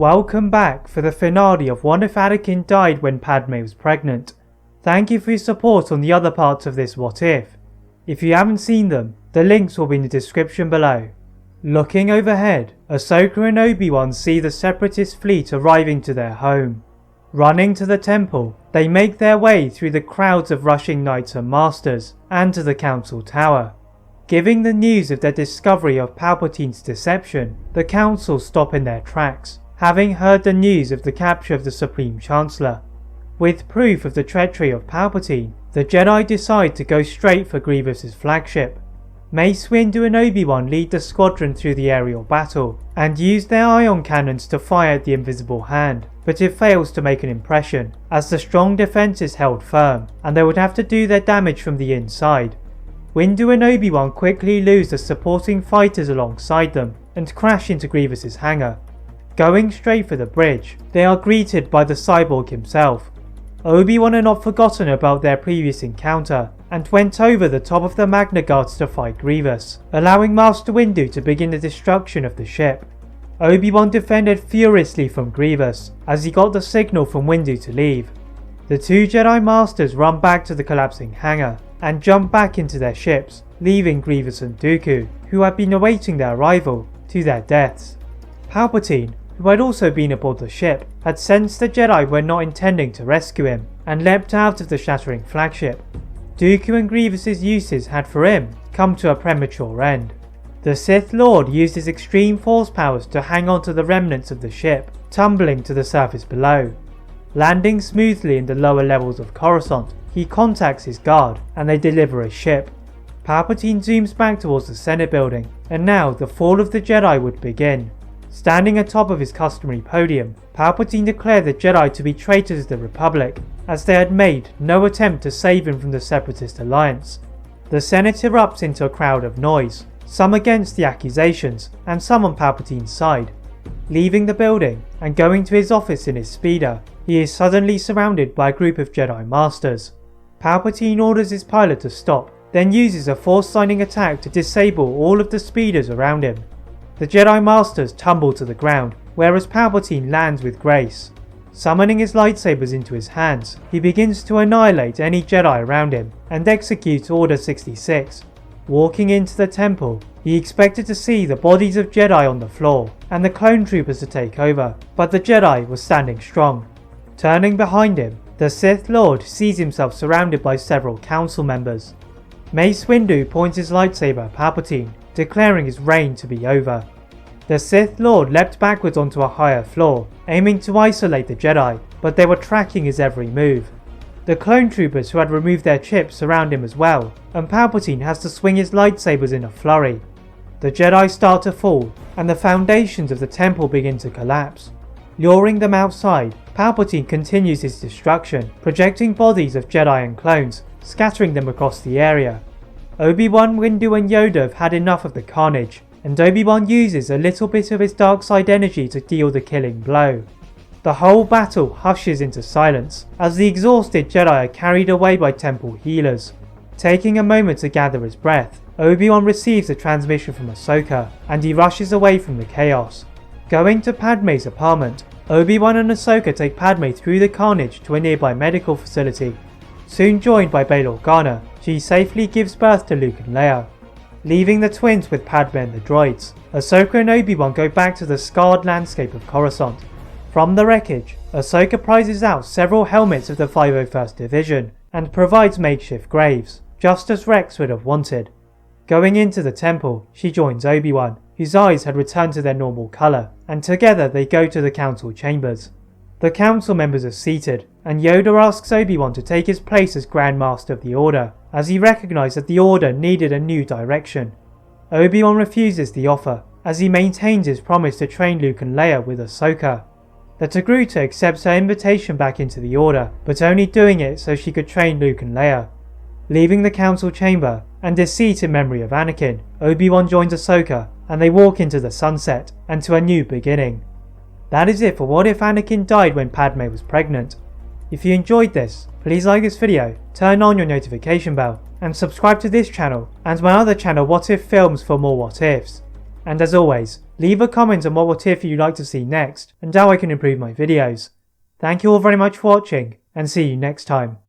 Welcome back for the finale of What If Anakin Died When Padme Was Pregnant. Thank you for your support on the other parts of this What If. If you haven't seen them, the links will be in the description below. Looking overhead, Ahsoka and Obi-Wan see the Separatist fleet arriving to their home. Running to the temple, they make their way through the crowds of rushing knights and masters and to the council tower. Giving the news of their discovery of Palpatine's deception, the council stop in their tracks, having heard the news of the capture of the Supreme Chancellor. With proof of the treachery of Palpatine, the Jedi decide to go straight for Grievous's flagship. Mace Windu and Obi-Wan lead the squadron through the aerial battle, and use their ion cannons to fire at the Invisible Hand, but it fails to make an impression, as the strong defense is held firm, and they would have to do their damage from the inside. Windu and Obi-Wan quickly lose the supporting fighters alongside them, and crash into Grievous's hangar. Going straight for the bridge, they are greeted by the cyborg himself. Obi-Wan had not forgotten about their previous encounter, and went over the top of the Magna Guards to fight Grievous, allowing Master Windu to begin the destruction of the ship. Obi-Wan defended furiously from Grievous, as he got the signal from Windu to leave. The two Jedi Masters run back to the collapsing hangar, and jump back into their ships, leaving Grievous and Dooku, who had been awaiting their arrival, to their deaths. Palpatine, who had also been aboard the ship, had sensed the Jedi were not intending to rescue him, and leapt out of the shattering flagship. Dooku and Grievous's uses had for him come to a premature end. The Sith Lord used his extreme force powers to hang on to the remnants of the ship, tumbling to the surface below. Landing smoothly in the lower levels of Coruscant, he contacts his guard, and they deliver his ship. Palpatine zooms back towards the Senate building, and now the fall of the Jedi would begin. Standing atop of his customary podium, Palpatine declared the Jedi to be traitors to the Republic, as they had made no attempt to save him from the Separatist alliance. The Senate erupts into a crowd of noise, some against the accusations, and some on Palpatine's side. Leaving the building, and going to his office in his speeder, he is suddenly surrounded by a group of Jedi Masters. Palpatine orders his pilot to stop, then uses a force-signing attack to disable all of the speeders around him. The Jedi Masters tumble to the ground, whereas Palpatine lands with grace. Summoning his lightsabers into his hands, he begins to annihilate any Jedi around him, and executes Order 66. Walking into the temple, he expected to see the bodies of Jedi on the floor, and the clone troopers to take over, but the Jedi was standing strong. Turning behind him, the Sith Lord sees himself surrounded by several council members. Mace Windu points his lightsaber at Palpatine, declaring his reign to be over. The Sith Lord leapt backwards onto a higher floor, aiming to isolate the Jedi, but they were tracking his every move. The clone troopers who had removed their chips surround him as well, and Palpatine has to swing his lightsabers in a flurry. The Jedi start to fall, and the foundations of the temple begin to collapse. Luring them outside, Palpatine continues his destruction, projecting bodies of Jedi and clones, scattering them across the area. Obi-Wan, Windu and Yoda have had enough of the carnage, and Obi-Wan uses a little bit of his dark side energy to deal the killing blow. The whole battle hushes into silence as the exhausted Jedi are carried away by temple healers. Taking a moment to gather his breath, Obi-Wan receives a transmission from Ahsoka, and he rushes away from the chaos. Going to Padme's apartment, Obi-Wan and Ahsoka take Padme through the carnage to a nearby medical facility. Soon joined by Bail Organa, she safely gives birth to Luke and Leia. Leaving the twins with Padme and the droids, Ahsoka and Obi-Wan go back to the scarred landscape of Coruscant. From the wreckage, Ahsoka prizes out several helmets of the 501st Division and provides makeshift graves, just as Rex would have wanted. Going into the temple, she joins Obi-Wan, whose eyes had returned to their normal colour, and together they go to the council chambers. The council members are seated, and Yoda asks Obi-Wan to take his place as Grand Master of the Order, as he recognised that the Order needed a new direction. Obi-Wan refuses the offer, as he maintains his promise to train Luke and Leia with Ahsoka. The Togruta accepts her invitation back into the Order, but only doing it so she could train Luke and Leia. Leaving the council chamber, and his seat in memory of Anakin, Obi-Wan joins Ahsoka, and they walk into the sunset, and to a new beginning. That is it for What If Anakin Died When Padme Was Pregnant. If you enjoyed this, please like this video, turn on your notification bell, and subscribe to this channel and my other channel What If Films for more What Ifs. And as always, Leave a comment on what if you'd like to see next, and how I can improve my videos. Thank you all very much for watching, and see you next time.